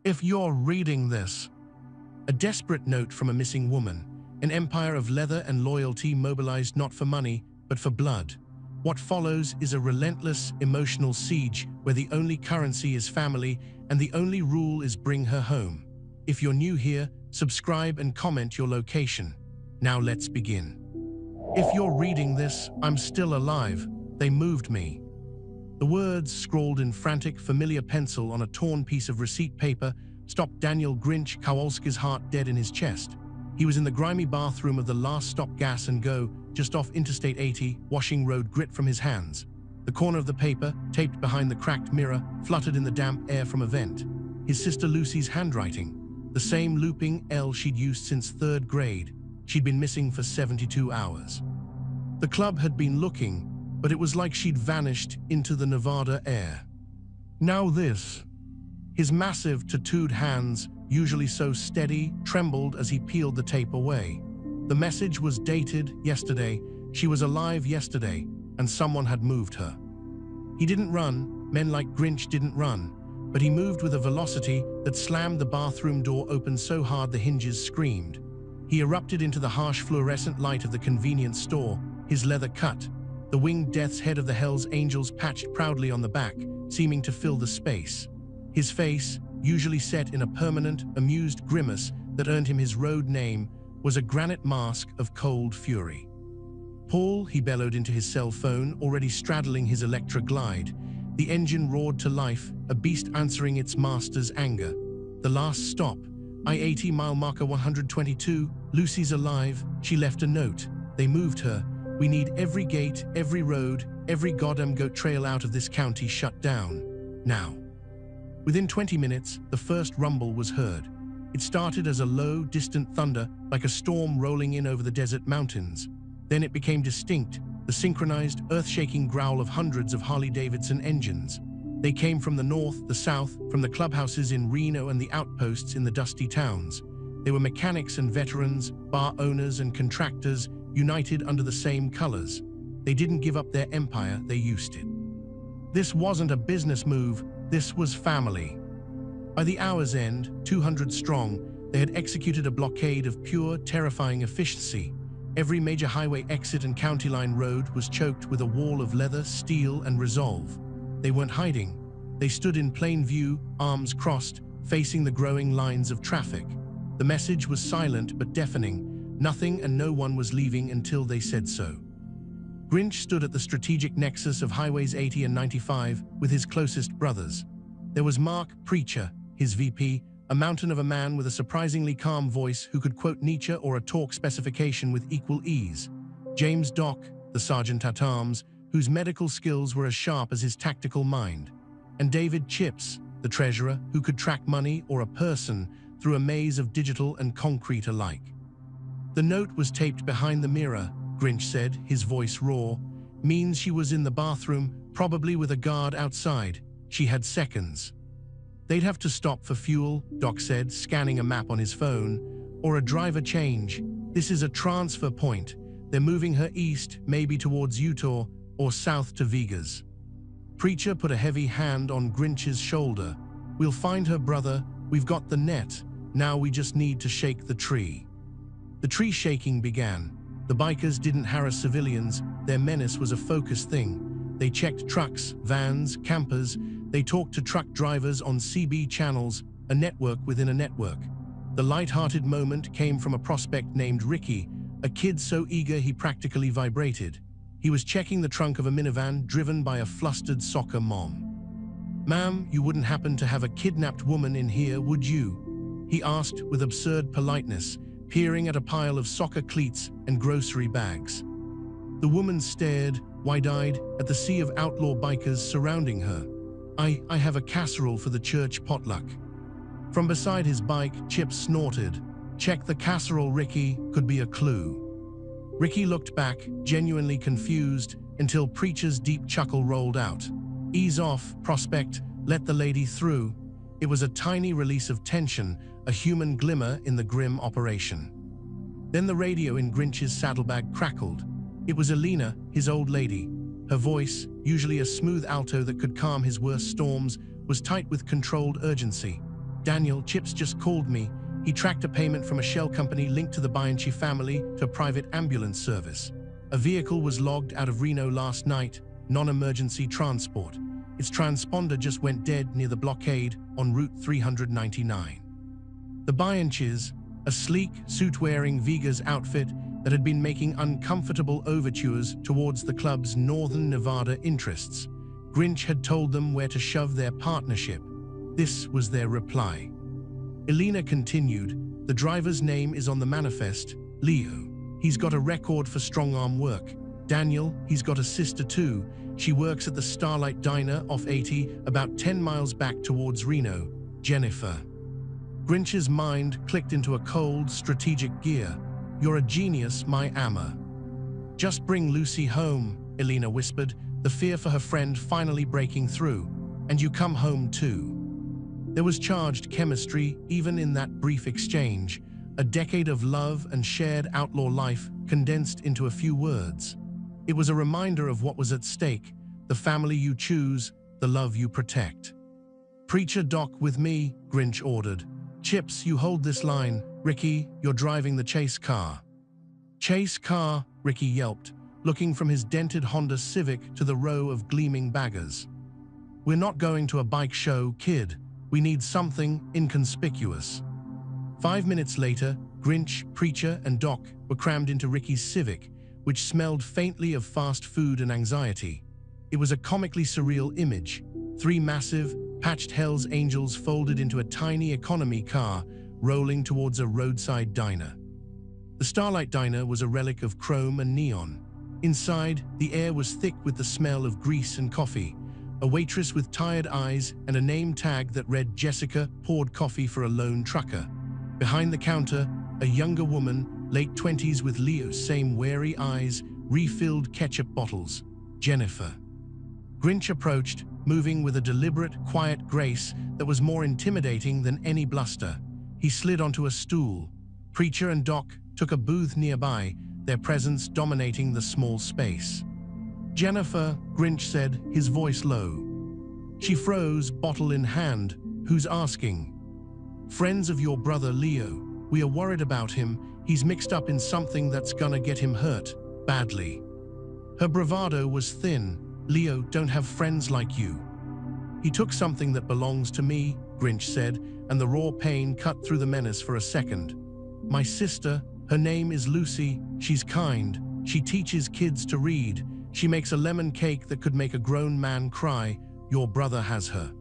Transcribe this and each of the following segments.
If you're reading this, a desperate note from a missing woman, an empire of leather and loyalty mobilized not for money, but for blood. What follows is a relentless, emotional siege where the only currency is family and the only rule is bring her home. If you're new here, subscribe and comment your location. Now let's begin. If you're reading this, I'm still alive. They moved me. The words, scrawled in frantic, familiar pencil on a torn piece of receipt paper, stopped Daniel Grinch Kowalski's heart dead in his chest. He was in the grimy bathroom of the Last Stop Gas and Go, just off Interstate 80, washing road grit from his hands. The corner of the paper, taped behind the cracked mirror, fluttered in the damp air from a vent. His sister Lucy's handwriting, the same looping L she'd used since 3rd grade. She'd been missing for 72 hours. The club had been looking, but it was like she'd vanished into the Nevada air. Now this. His massive, tattooed hands, usually so steady, trembled as he peeled the tape away. The message was dated yesterday. She was alive yesterday, and someone had moved her. He didn't run. Men like Grinch didn't run, but he moved with a velocity that slammed the bathroom door open so hard the hinges screamed. He erupted into the harsh fluorescent light of the convenience store, his leather cut, the winged death's head of the Hell's Angels patched proudly on the back, seeming to fill the space. His face, usually set in a permanent, amused grimace that earned him his road name, was a granite mask of cold fury. Paul, he bellowed into his cell phone, already straddling his Electra Glide. The engine roared to life, a beast answering its master's anger. The last stop, I-80 mile marker 122, Lucy's alive, she left a note. They moved her. We need every gate, every road, every goddamn goat trail out of this county shut down. Now. Within 20 minutes, the first rumble was heard. It started as a low, distant thunder, like a storm rolling in over the desert mountains. Then it became distinct, the synchronized, earth-shaking growl of hundreds of Harley-Davidson engines. They came from the north, the south, from the clubhouses in Reno and the outposts in the dusty towns. They were mechanics and veterans, bar owners and contractors, united under the same colors. They didn't give up their empire, they used it. This wasn't a business move, this was family. By the hour's end, 200 strong, they had executed a blockade of pure, terrifying efficiency. Every major highway exit and county line road was choked with a wall of leather, steel, and resolve. They weren't hiding. They stood in plain view, arms crossed, facing the growing lines of traffic. The message was silent but deafening. Nothing and no one was leaving until they said so. Grinch stood at the strategic nexus of Highways 80 and 95 with his closest brothers. There was Mark, preacher, his VP, a mountain of a man with a surprisingly calm voice who could quote Nietzsche or a talk specification with equal ease. James Doc, the sergeant at arms, whose medical skills were as sharp as his tactical mind. And David Chips, the treasurer, who could track money or a person through a maze of digital and concrete alike. The note was taped behind the mirror, Grinch said, his voice raw. Means she was in the bathroom, probably with a guard outside. She had seconds. They'd have to stop for fuel, Doc said, scanning a map on his phone. Or a driver change. This is a transfer point. They're moving her east, maybe towards Utah, or south to Vegas. Preacher put a heavy hand on Grinch's shoulder. We'll find her, brother. We've got the net. Now we just need to shake the tree. The tree shaking began. The bikers didn't harass civilians. Their menace was a focused thing. They checked trucks, vans, campers. They talked to truck drivers on CB channels, a network within a network. The light-hearted moment came from a prospect named Ricky, a kid so eager he practically vibrated. He was checking the trunk of a minivan driven by a flustered soccer mom. "Ma'am, you wouldn't happen to have a kidnapped woman in here, would you?" he asked with absurd politeness, peering at a pile of soccer cleats and grocery bags. The woman stared, wide-eyed, at the sea of outlaw bikers surrounding her. I have a casserole for the church potluck." From beside his bike, Chip snorted. "Check the casserole, Ricky, could be a clue." Ricky looked back, genuinely confused, until Preacher's deep chuckle rolled out. "Ease off, prospect, let the lady through." It was a tiny release of tension, a human glimmer in the grim operation. Then the radio in Grinch's saddlebag crackled. It was Alina, his old lady. Her voice, usually a smooth alto that could calm his worst storms, was tight with controlled urgency. Daniel, Chips just called me. He tracked a payment from a shell company linked to the Bianchi family to a private ambulance service. A vehicle was logged out of Reno last night, non-emergency transport. Its transponder just went dead near the blockade on Route 399. The Bianchis, a sleek, suit-wearing Vegas outfit that had been making uncomfortable overtures towards the club's northern Nevada interests. Grinch had told them where to shove their partnership. This was their reply. Elena continued, the driver's name is on the manifest, Leo. He's got a record for strong-arm work. Daniel, he's got a sister too. She works at the Starlight Diner off 80, about 10 miles back towards Reno. Jennifer. Grinch's mind clicked into a cold, strategic gear. You're a genius, my Amma. Just bring Lucy home, Elena whispered, the fear for her friend finally breaking through. And you come home too. There was charged chemistry even in that brief exchange, a decade of love and shared outlaw life condensed into a few words. It was a reminder of what was at stake, the family you choose, the love you protect. Preacher Doc with me, Grinch ordered. Chips, you hold this line. Ricky, you're driving the chase car. Chase car, Ricky yelped, looking from his dented Honda Civic to the row of gleaming baggers. We're not going to a bike show, kid. We need something inconspicuous. 5 minutes later, Grinch, Preacher, and Doc were crammed into Ricky's Civic, which smelled faintly of fast food and anxiety. It was a comically surreal image. 3 massive, patched Hell's Angels folded into a tiny economy car, rolling towards a roadside diner. The Starlight Diner was a relic of chrome and neon. Inside, the air was thick with the smell of grease and coffee. A waitress with tired eyes and a name tag that read Jessica poured coffee for a lone trucker. Behind the counter, a younger woman, late 20s with Leo's same wary eyes, refilled ketchup bottles. Jennifer. Grinch approached, moving with a deliberate, quiet grace that was more intimidating than any bluster. He slid onto a stool. Preacher and Doc took a booth nearby, their presence dominating the small space. Jennifer, Grinch said, his voice low. She froze, bottle in hand. Who's asking? Friends of your brother Leo. We are worried about him. He's mixed up in something that's gonna get him hurt, badly. Her bravado was thin. Leo don't have friends like you. He took something that belongs to me, Grinch said, and the raw pain cut through the menace for a second. My sister, her name is Lucy. She's kind. She teaches kids to read. She makes a lemon cake that could make a grown man cry. Your brother has her.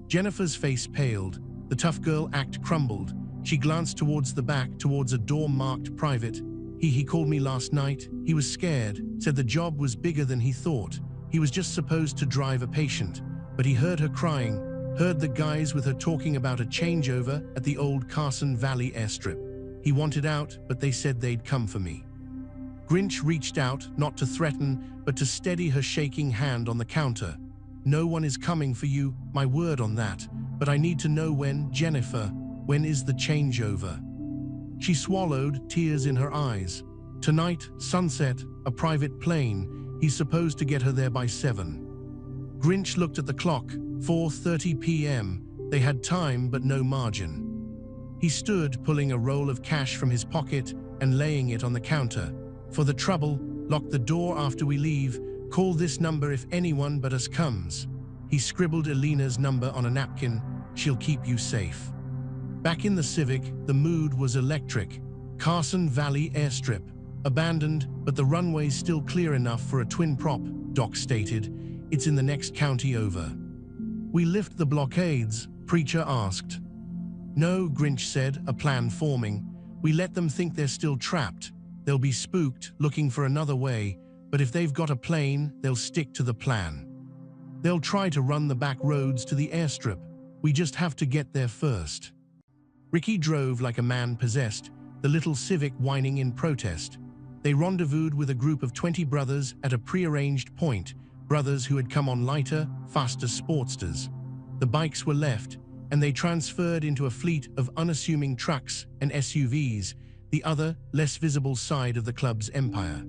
Jennifer's face paled. The tough girl act crumbled. She glanced towards the back, towards a door marked private. He called me last night. He was scared, said the job was bigger than he thought. He was just supposed to drive a patient. But he heard her crying, heard the guys with her talking about a changeover at the old Carson Valley airstrip. He wanted out, but they said they'd come for me. Grinch reached out, not to threaten, but to steady her shaking hand on the counter. No one is coming for you, my word on that. But I need to know when, Jennifer, when is the changeover? She swallowed, tears in her eyes. Tonight, sunset, a private plane. He's supposed to get her there by 7. Grinch looked at the clock, 4:30 p.m. They had time, but no margin. He stood, pulling a roll of cash from his pocket and laying it on the counter. For the trouble, lock the door after we leave. Call this number if anyone but us comes. He scribbled Elena's number on a napkin. She'll keep you safe. Back in the Civic, the mood was electric. Carson Valley airstrip. Abandoned, but the runway's still clear enough for a twin prop, Doc stated. It's in the next county over. We lift the blockades, Preacher asked. No, Grinch said, a plan forming. We let them think they're still trapped. They'll be spooked, looking for another way, but if they've got a plane, they'll stick to the plan. They'll try to run the back roads to the airstrip. We just have to get there first. Ricky drove like a man possessed, the little Civic whining in protest. They rendezvoused with a group of 20 brothers at a prearranged point, brothers who had come on lighter, faster Sportsters. The bikes were left, and they transferred into a fleet of unassuming trucks and SUVs, the other, less visible side of the club's empire.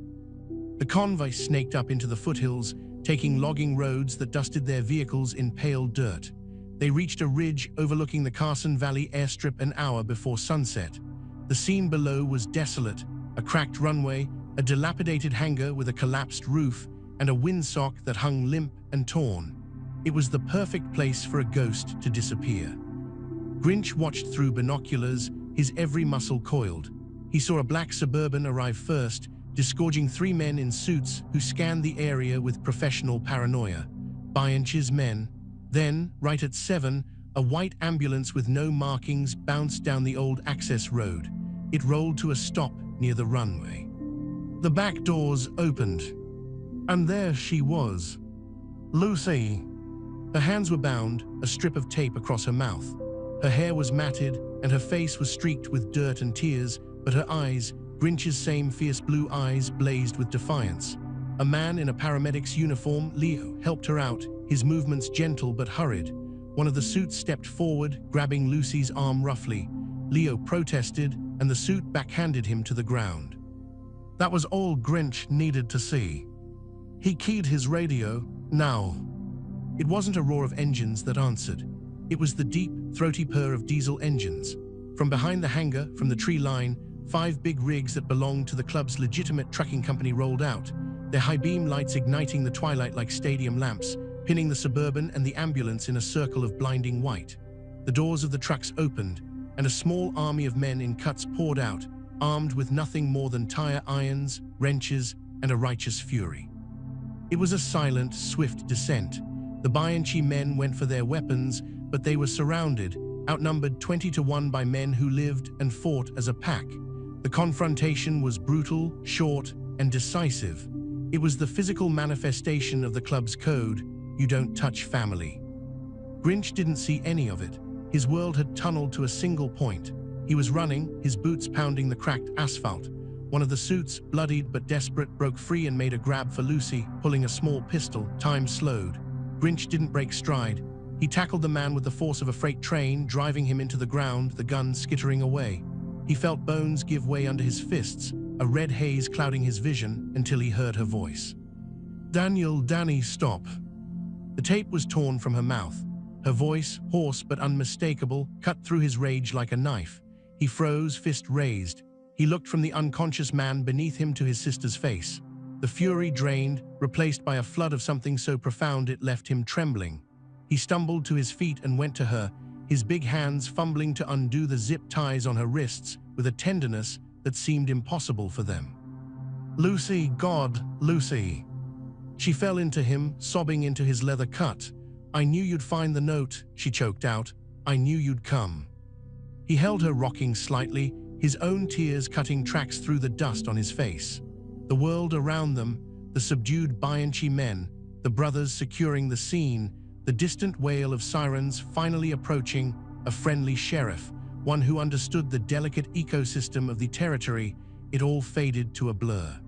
The convoy snaked up into the foothills, taking logging roads that dusted their vehicles in pale dirt. They reached a ridge overlooking the Carson Valley airstrip an hour before sunset. The scene below was desolate, a cracked runway, a dilapidated hangar with a collapsed roof, and a windsock that hung limp and torn. It was the perfect place for a ghost to disappear. Grinch watched through binoculars, his every muscle coiled. He saw a black Suburban arrive first, disgorging 3 men in suits who scanned the area with professional paranoia. Bianchi's men. Then, right at 7, a white ambulance with no markings bounced down the old access road. It rolled to a stop near the runway. The back doors opened, and there she was, Lucy. Her hands were bound, a strip of tape across her mouth. Her hair was matted, and her face was streaked with dirt and tears, but her eyes, Grinch's same fierce blue eyes, blazed with defiance. A man in a paramedic's uniform, Leo, helped her out, his movements gentle but hurried. One of the suits stepped forward, grabbing Lucy's arm roughly. Leo protested, and the suit backhanded him to the ground. That was all Grinch needed to see. He keyed his radio, now. It wasn't a roar of engines that answered. It was the deep, throaty purr of diesel engines. From behind the hangar, from the tree line, 5 big rigs that belonged to the club's legitimate trucking company rolled out, their high-beam lights igniting the twilight like stadium lamps, pinning the Suburban and the ambulance in a circle of blinding white. The doors of the trucks opened, and a small army of men in cuts poured out, armed with nothing more than tire irons, wrenches, and a righteous fury. It was a silent, swift descent. The Bianchi men went for their weapons, but they were surrounded, outnumbered 20-1 by men who lived and fought as a pack. The confrontation was brutal, short, and decisive. It was the physical manifestation of the club's code, you don't touch family. Grinch didn't see any of it. His world had tunneled to a single point. He was running, his boots pounding the cracked asphalt. One of the suits, bloodied but desperate, broke free and made a grab for Lucy, pulling a small pistol. Time slowed. Grinch didn't break stride. He tackled the man with the force of a freight train, driving him into the ground, the gun skittering away. He felt bones give way under his fists, a red haze clouding his vision, until he heard her voice. Danny, stop." The tape was torn from her mouth. Her voice, hoarse but unmistakable, cut through his rage like a knife. He froze, fist raised. He looked from the unconscious man beneath him to his sister's face. The fury drained, replaced by a flood of something so profound it left him trembling. He stumbled to his feet and went to her, his big hands fumbling to undo the zip ties on her wrists with a tenderness that seemed impossible for them. "Lucy, God, Lucy." She fell into him, sobbing into his leather cut. "I knew you'd find the note," she choked out. "I knew you'd come." He held her, rocking slightly, his own tears cutting tracks through the dust on his face. The world around them, the subdued Bianchi men, the brothers securing the scene, the distant wail of sirens finally approaching, a friendly sheriff, one who understood the delicate ecosystem of the territory, it all faded to a blur.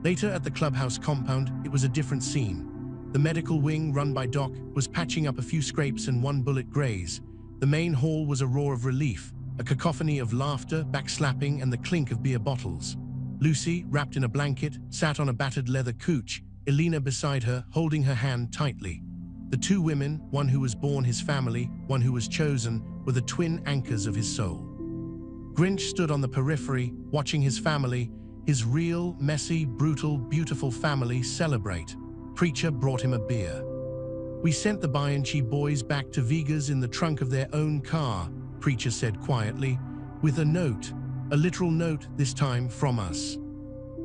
Later at the clubhouse compound, it was a different scene. The medical wing, run by Doc, was patching up a few scrapes and one bullet graze. The main hall was a roar of relief, a cacophony of laughter, backslapping, and the clink of beer bottles. Lucy, wrapped in a blanket, sat on a battered leather couch, Elena beside her, holding her hand tightly. The 2 women, one who was born his family, one who was chosen, were the twin anchors of his soul. Grinch stood on the periphery, watching his family, his real, messy, brutal, beautiful family, celebrate. Preacher brought him a beer. "We sent the Bianchi boys back to Vegas in the trunk of their own car," Preacher said quietly, "with a note, a literal note this time from us."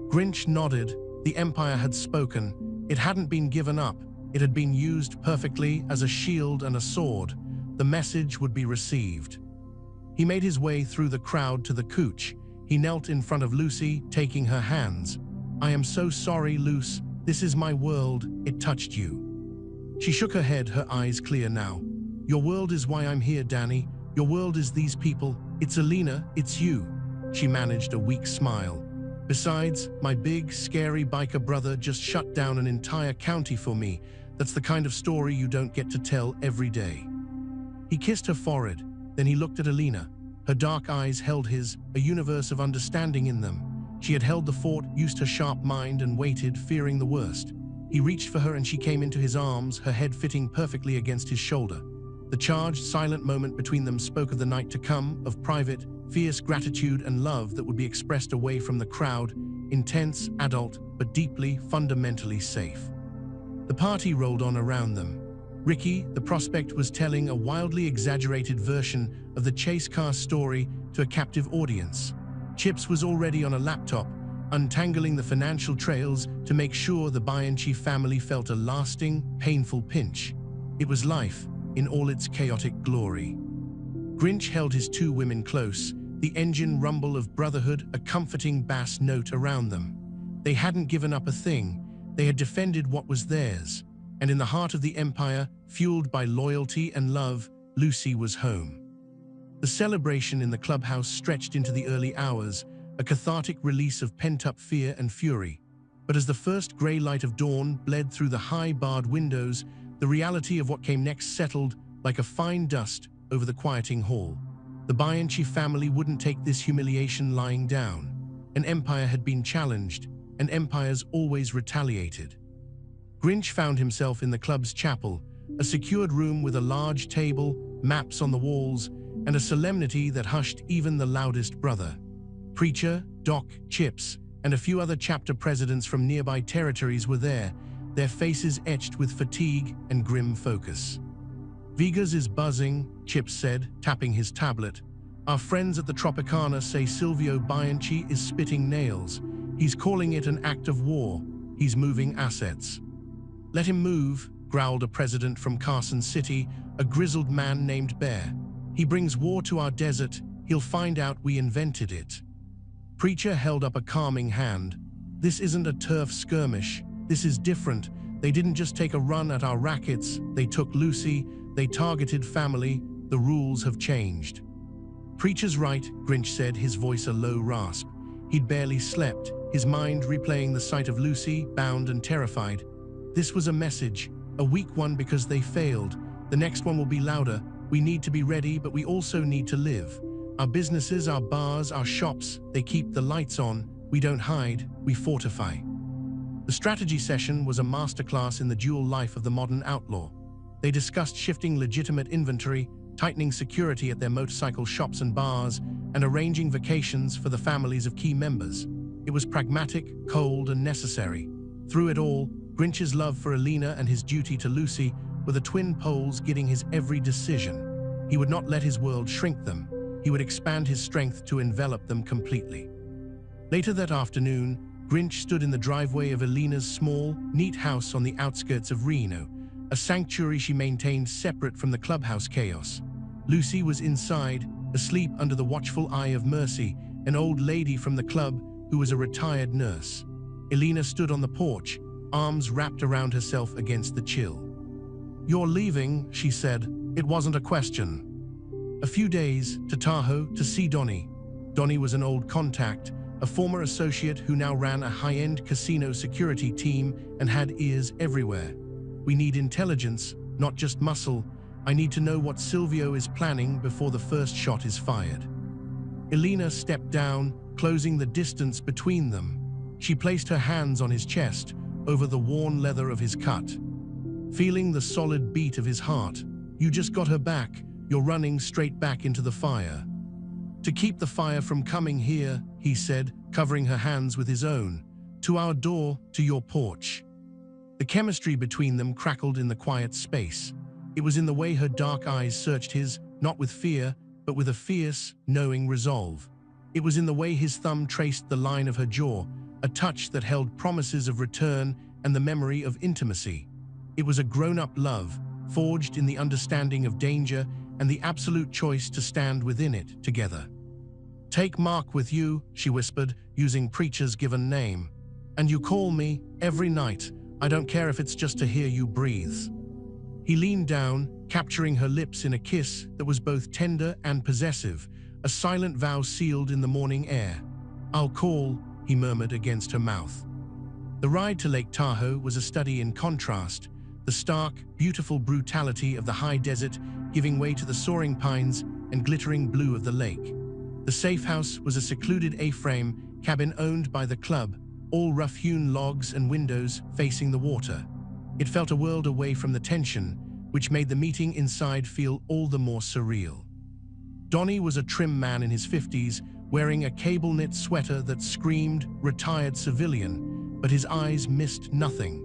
Grinch nodded. The Empire had spoken. It hadn't been given up. It had been used perfectly as a shield and a sword. The message would be received. He made his way through the crowd to the couch. He knelt in front of Lucy, taking her hands. "I am so sorry, Luce. This is my world. It touched you." She shook her head, her eyes clear now. "Your world is why I'm here, Danny. Your world is these people. It's Elena, it's you." She managed a weak smile. "Besides, my big, scary biker brother just shut down an entire county for me. That's the kind of story you don't get to tell every day." He kissed her forehead. Then he looked at Elena. Her dark eyes held his, a universe of understanding in them. She had held the fort, used her sharp mind, and waited, fearing the worst. He reached for her and she came into his arms, her head fitting perfectly against his shoulder. The charged, silent moment between them spoke of the night to come, of private, fierce gratitude and love that would be expressed away from the crowd, intense, adult, but deeply, fundamentally safe. The party rolled on around them. Ricky, the prospect, was telling a wildly exaggerated version of the chase car story to a captive audience. Chips was already on a laptop, untangling the financial trails to make sure the Bianchi family felt a lasting, painful pinch. It was life in all its chaotic glory. Grinch held his two women close, the engine rumble of Brotherhood a comforting bass note around them. They hadn't given up a thing. They had defended what was theirs. And in the heart of the empire, fueled by loyalty and love, Lucy was home. The celebration in the clubhouse stretched into the early hours, a cathartic release of pent-up fear and fury. But as the first grey light of dawn bled through the high barred windows, the reality of what came next settled like a fine dust over the quieting hall. The Bianchi family wouldn't take this humiliation lying down. An empire had been challenged, and empires always retaliated. Grinch found himself in the club's chapel, a secured room with a large table, maps on the walls, and a solemnity that hushed even the loudest brother. Preacher, Doc, Chips, and a few other chapter presidents from nearby territories were there, their faces etched with fatigue and grim focus. "Vegas is buzzing," Chips said, tapping his tablet. "Our friends at the Tropicana say Silvio Bianchi is spitting nails. He's calling it an act of war. He's moving assets." "Let him move," growled a president from Carson City, a grizzled man named Bear. "He brings war to our desert. He'll find out we invented it." Preacher held up a calming hand. "This isn't a turf skirmish. This is different. They didn't just take a run at our rackets. They took Lucy. They targeted family. The rules have changed." "Preacher's right," Grinch said, his voice a low rasp. He'd barely slept, his mind replaying the sight of Lucy, bound and terrified. This was a message, a weak one because they failed. The next one will be louder. We need to be ready, but we also need to live. Our businesses, our bars, our shops, they keep the lights on. We don't hide, we fortify. The strategy session was a masterclass in the dual life of the modern outlaw. They discussed shifting legitimate inventory, tightening security at their motorcycle shops and bars, and arranging vacations for the families of key members. It was pragmatic, cold, and necessary. Through it all, Grinch's love for Alina and his duty to Lucy were the twin poles guiding his every decision. He would not let his world shrink them. He would expand his strength to envelop them completely. Later that afternoon, Grinch stood in the driveway of Alina's small, neat house on the outskirts of Reno, a sanctuary she maintained separate from the clubhouse chaos. Lucy was inside, asleep under the watchful eye of Mercy, an old lady from the club who was a retired nurse. Alina stood on the porch, arms wrapped around herself against the chill. "You're leaving," she said. "It wasn't a question." "A few days, to Tahoe, to see Donnie." Donnie was an old contact, a former associate who now ran a high-end casino security team and had ears everywhere. "We need intelligence, not just muscle. I need to know what Silvio is planning before the first shot is fired." Alina stepped down, closing the distance between them. She placed her hands on his chest, over the worn leather of his cut. Feeling the solid beat of his heart. "You just got her back. You're running straight back into the fire." "To keep the fire from coming here," he said, covering her hands with his own. "To our door, to your porch." The chemistry between them crackled in the quiet space. It was in the way her dark eyes searched his, not with fear, but with a fierce, knowing resolve. It was in the way his thumb traced the line of her jaw, a touch that held promises of return and the memory of intimacy. It was a grown-up love, forged in the understanding of danger and the absolute choice to stand within it together. "Take Mark with you," she whispered, using Preacher's given name. "And you call me every night. I don't care if it's just to hear you breathe." He leaned down, capturing her lips in a kiss that was both tender and possessive, a silent vow sealed in the morning air. "I'll call," he murmured against her mouth. The ride to Lake Tahoe was a study in contrast, the stark, beautiful brutality of the high desert giving way to the soaring pines and glittering blue of the lake. The safe house was a secluded A-frame cabin owned by the club, all rough-hewn logs and windows facing the water. It felt a world away from the tension, which made the meeting inside feel all the more surreal. Donnie was a trim man in his 50s, wearing a cable-knit sweater that screamed "retired civilian," but his eyes missed nothing.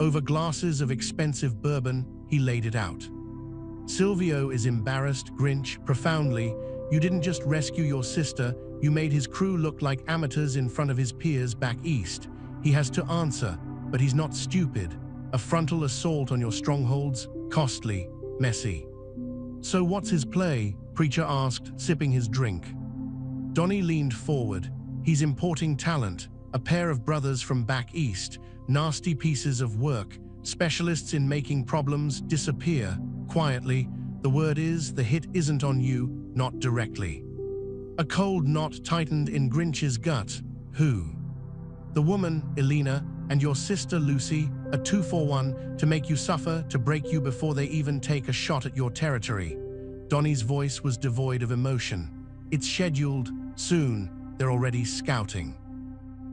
Over glasses of expensive bourbon, he laid it out. "Silvio is embarrassed, Grinch, profoundly. You didn't just rescue your sister, you made his crew look like amateurs in front of his peers back east. He has to answer, but he's not stupid. A frontal assault on your strongholds? Costly, messy." "So what's his play?" Preacher asked, sipping his drink. Donnie leaned forward. "He's importing talent, a pair of brothers from back east, nasty pieces of work, specialists in making problems disappear, quietly. The word is, the hit isn't on you, not directly." A cold knot tightened in Grinch's gut. "Who?" "The woman, Elena, and your sister Lucy, a 2-for-1, to make you suffer, to break you before they even take a shot at your territory." Donnie's voice was devoid of emotion. "It's scheduled. Soon. They're already scouting."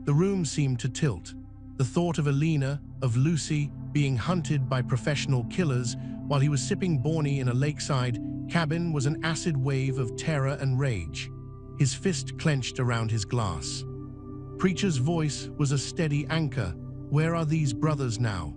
The room seemed to tilt. The thought of Elena, of Lucy, being hunted by professional killers while he was sipping Borny in a lakeside cabin was an acid wave of terror and rage. His fist clenched around his glass. Preacher's voice was a steady anchor. "Where are these brothers now?"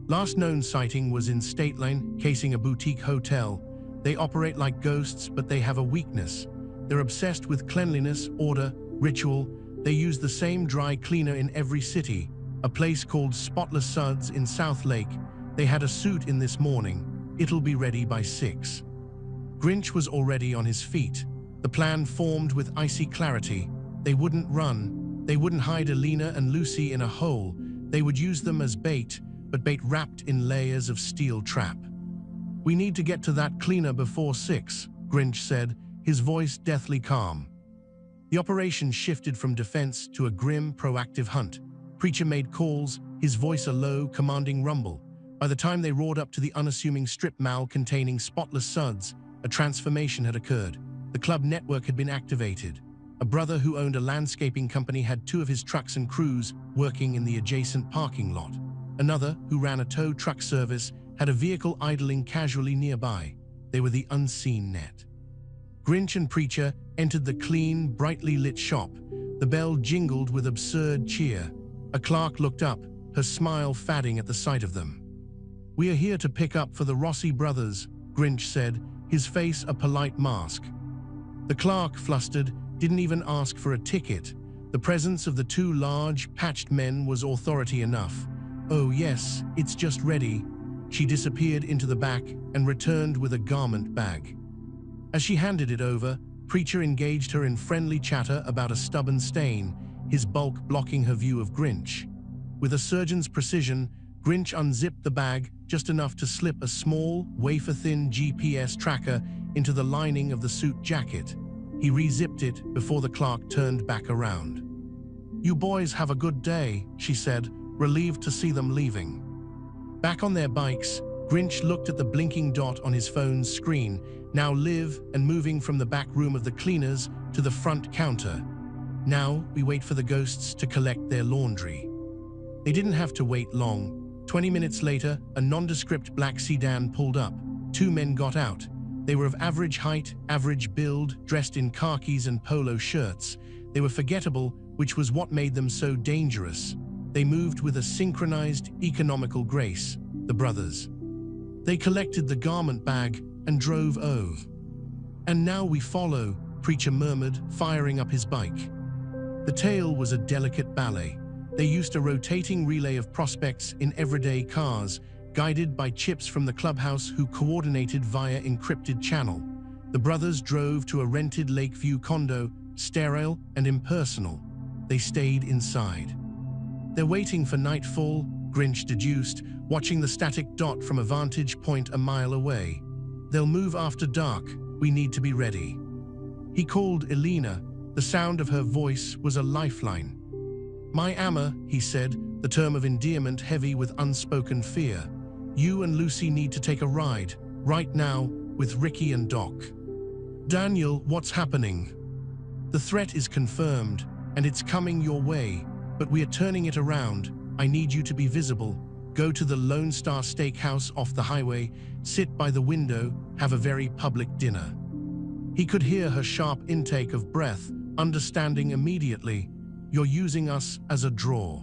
"Last known sighting was in State Line, casing a boutique hotel. They operate like ghosts, but they have a weakness. They're obsessed with cleanliness, order, ritual. They use the same dry cleaner in every city, a place called Spotless Suds in South Lake. They had a suit in this morning. It'll be ready by 6. Grinch was already on his feet. The plan formed with icy clarity. They wouldn't run. They wouldn't hide Elena and Lucy in a hole. They would use them as bait, but bait wrapped in layers of steel trap. "We need to get to that cleaner before 6, Grinch said, his voice deathly calm. The operation shifted from defense to a grim, proactive hunt. Preacher made calls, his voice a low, commanding rumble. By the time they roared up to the unassuming strip mall containing Spotless Suds, a transformation had occurred. The club network had been activated. A brother who owned a landscaping company had 2 of his trucks and crews working in the adjacent parking lot. Another, who ran a tow truck service, had a vehicle idling casually nearby. They were the unseen net. Grinch and Preacher entered the clean, brightly lit shop. The bell jingled with absurd cheer. A clerk looked up, her smile fading at the sight of them. "We are here to pick up for the Rossi brothers," Grinch said, his face a polite mask. The clerk, flustered, didn't even ask for a ticket. The presence of the 2 large, patched men was authority enough. "Oh yes, it's just ready." She disappeared into the back and returned with a garment bag. As she handed it over, Preacher engaged her in friendly chatter about a stubborn stain, his bulk blocking her view of Grinch. With a surgeon's precision, Grinch unzipped the bag just enough to slip a small, wafer-thin GPS tracker into the lining of the suit jacket. He re-zipped it before the clerk turned back around. "You boys have a good day," she said, relieved to see them leaving. Back on their bikes, Grinch looked at the blinking dot on his phone's screen, now live and moving from the back room of the cleaners to the front counter. "Now we wait for the ghosts to collect their laundry." They didn't have to wait long. 20 minutes later, a nondescript black sedan pulled up. 2 men got out. They were of average height, average build, dressed in khakis and polo shirts. They were forgettable, which was what made them so dangerous. They moved with a synchronized, economical grace, the brothers. They collected the garment bag and drove over. "And now we follow," Preacher murmured, firing up his bike. The tale was a delicate ballet. They used a rotating relay of prospects in everyday cars, guided by chips from the clubhouse who coordinated via encrypted channel. The brothers drove to a rented Lakeview condo, sterile and impersonal. They stayed inside. "They're waiting for nightfall," Grinch deduced, watching the static dot from a vantage point a mile away. "They'll move after dark. We need to be ready." He called Elena. The sound of her voice was a lifeline. "My Amma," he said, the term of endearment heavy with unspoken fear. "You and Lucy need to take a ride, right now, with Ricky and Doc." "Daniel, what's happening?" "The threat is confirmed, and it's coming your way, but we are turning it around. I need you to be visible. go to the Lone Star Steakhouse off the highway, sit by the window, have a very public dinner. He could hear her sharp intake of breath, understanding immediately, "You're using us as a draw."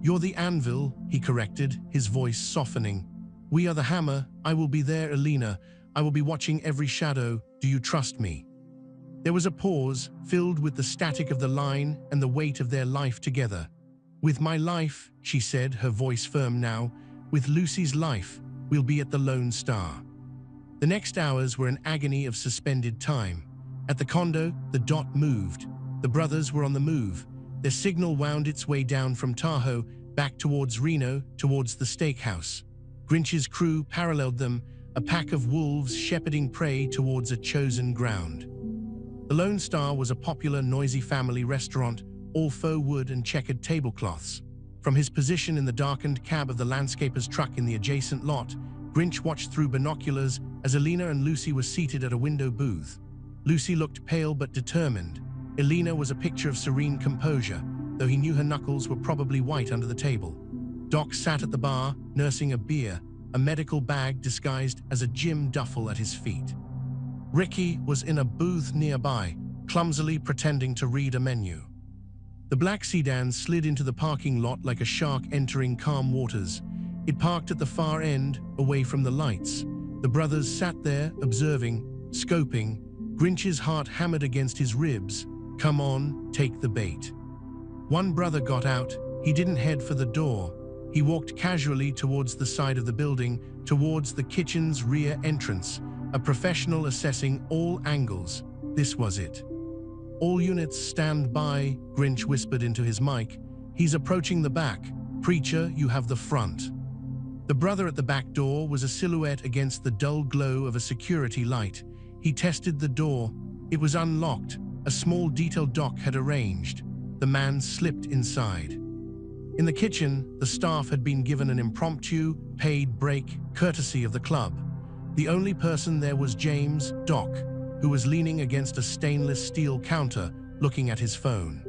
"You're the anvil," he corrected, his voice softening. "We are the hammer. I will be there, Elena. I will be watching every shadow. Do you trust me?" There was a pause, filled with the static of the line and the weight of their life together. "With my life," she said, her voice firm now, "with Lucy's life, we'll be at the Lone Star." The next hours were an agony of suspended time. At the condo, the dot moved. The brothers were on the move. Their signal wound its way down from Tahoe, back towards Reno, towards the steakhouse. Grinch's crew paralleled them, a pack of wolves shepherding prey towards a chosen ground. The Lone Star was a popular, noisy family restaurant, all faux wood and checkered tablecloths. From his position in the darkened cab of the landscaper's truck in the adjacent lot, Grinch watched through binoculars as Elena and Lucy were seated at a window booth. Lucy looked pale but determined. Elena was a picture of serene composure, though he knew her knuckles were probably white under the table. Doc sat at the bar, nursing a beer, a medical bag disguised as a gym duffel at his feet. Ricky was in a booth nearby, clumsily pretending to read a menu. The black sedan slid into the parking lot like a shark entering calm waters. It parked at the far end, away from the lights. The brothers sat there, observing, scoping. Grinch's heart hammered against his ribs. "Come on, take the bait." One brother got out. He didn't head for the door. He walked casually towards the side of the building, towards the kitchen's rear entrance, a professional assessing all angles. This was it. "All units stand by," Grinch whispered into his mic. "He's approaching the back. Preacher, you have the front." The brother at the back door was a silhouette against the dull glow of a security light. He tested the door. It was unlocked. A small detail Doc had arranged. The man slipped inside. In the kitchen, the staff had been given an impromptu, paid break, courtesy of the club. The only person there was James, Doc, who was leaning against a stainless steel counter, looking at his phone.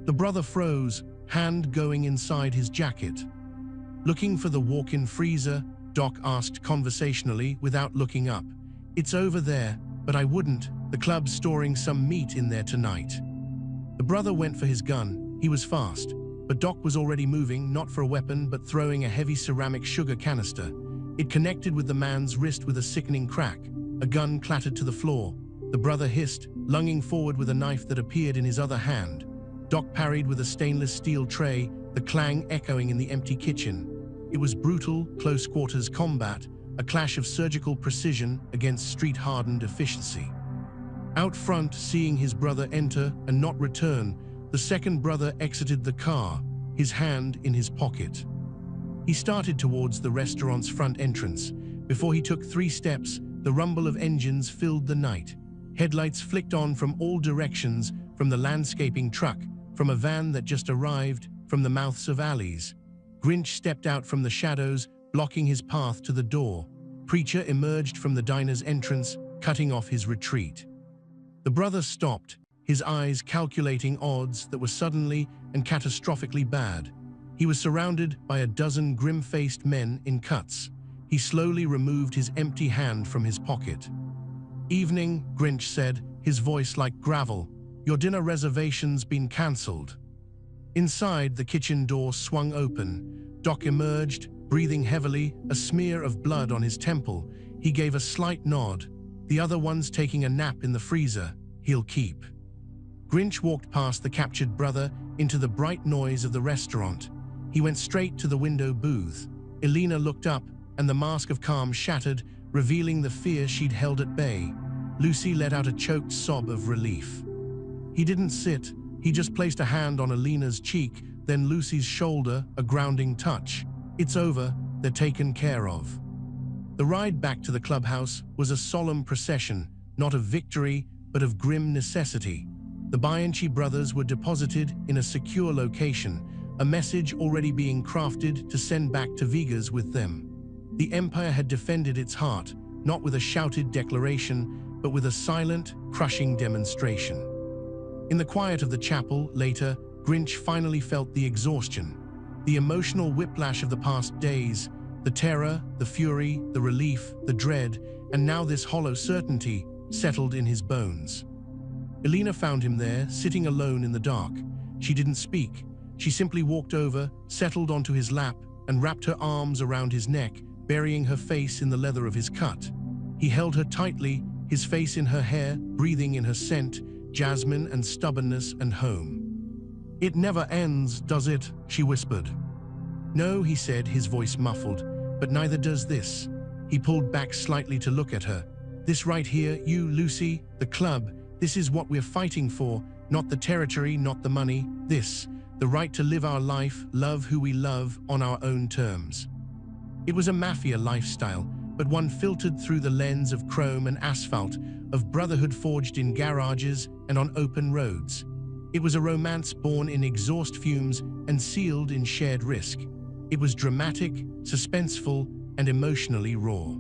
The brother froze, hand going inside his jacket. "Looking for the walk-in freezer?" Doc asked conversationally without looking up. "It's over there, but I wouldn't. The club's storing some meat in there tonight." The brother went for his gun. He was fast, but Doc was already moving, not for a weapon, but throwing a heavy ceramic sugar canister. It connected with the man's wrist with a sickening crack. A gun clattered to the floor. The brother hissed, lunging forward with a knife that appeared in his other hand. Doc parried with a stainless steel tray, the clang echoing in the empty kitchen. It was brutal, close-quarters combat, a clash of surgical precision against street-hardened efficiency. Out front, seeing his brother enter and not return, the second brother exited the car, his hand in his pocket. He started towards the restaurant's front entrance. Before he took 3 steps, the rumble of engines filled the night. Headlights flicked on from all directions, from the landscaping truck, from a van that just arrived, from the mouths of alleys. Grinch stepped out from the shadows, blocking his path to the door. Preacher emerged from the diner's entrance, cutting off his retreat. The brother stopped, his eyes calculating odds that were suddenly and catastrophically bad. He was surrounded by a dozen grim-faced men in cuts. He slowly removed his empty hand from his pocket. "Evening," Grinch said, his voice like gravel. "Your dinner reservation's been cancelled." Inside, the kitchen door swung open. Doc emerged, breathing heavily, a smear of blood on his temple. He gave a slight nod. "The other one's taking a nap in the freezer. He'll keep." Grinch walked past the captured brother into the bright noise of the restaurant. He went straight to the window booth. Elena looked up, and the mask of calm shattered, revealing the fear she'd held at bay. Lucy let out a choked sob of relief. He didn't sit. He just placed a hand on Elena's cheek, then Lucy's shoulder, a grounding touch. "It's over. They're taken care of." The ride back to the clubhouse was a solemn procession, not of victory, but of grim necessity. The Bianchi brothers were deposited in a secure location, a message already being crafted to send back to Vegas with them. The Empire had defended its heart, not with a shouted declaration, but with a silent, crushing demonstration. In the quiet of the chapel, later, Grinch finally felt the exhaustion. The emotional whiplash of the past days, the terror, the fury, the relief, the dread, and now this hollow certainty settled in his bones. Elena found him there, sitting alone in the dark. She didn't speak. She simply walked over, settled onto his lap, and wrapped her arms around his neck, burying her face in the leather of his cut. He held her tightly, his face in her hair, breathing in her scent, jasmine and stubbornness and home. "It never ends, does it?" she whispered. "No," he said, his voice muffled, "but neither does this." He pulled back slightly to look at her. "This right here, you, Lucy, the club, this is what we're fighting for, not the territory, not the money. This, the right to live our life, love who we love, on our own terms." It was a mafia lifestyle, but one filtered through the lens of chrome and asphalt, of brotherhood forged in garages and on open roads. It was a romance born in exhaust fumes and sealed in shared risk. It was dramatic, suspenseful, and emotionally raw.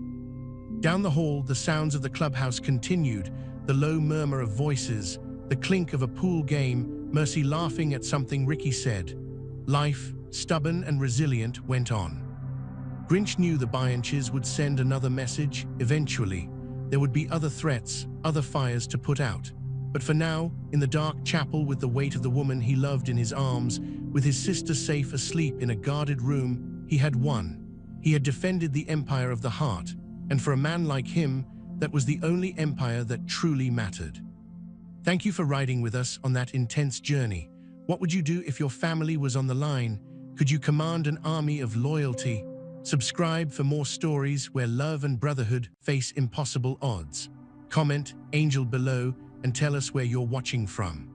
Down the hall, the sounds of the clubhouse continued, the low murmur of voices, the clink of a pool game, Mercy laughing at something Ricky said. Life, stubborn and resilient, went on. Grinch knew the Bianches would send another message, eventually. There would be other threats, other fires to put out. But for now, in the dark chapel with the weight of the woman he loved in his arms, with his sister safe asleep in a guarded room, he had won. He had defended the empire of the heart, and for a man like him, that was the only empire that truly mattered. Thank you for riding with us on that intense journey. What would you do if your family was on the line? Could you command an army of loyalty? Subscribe for more stories where love and brotherhood face impossible odds. Comment, Angel, below, and tell us where you're watching from.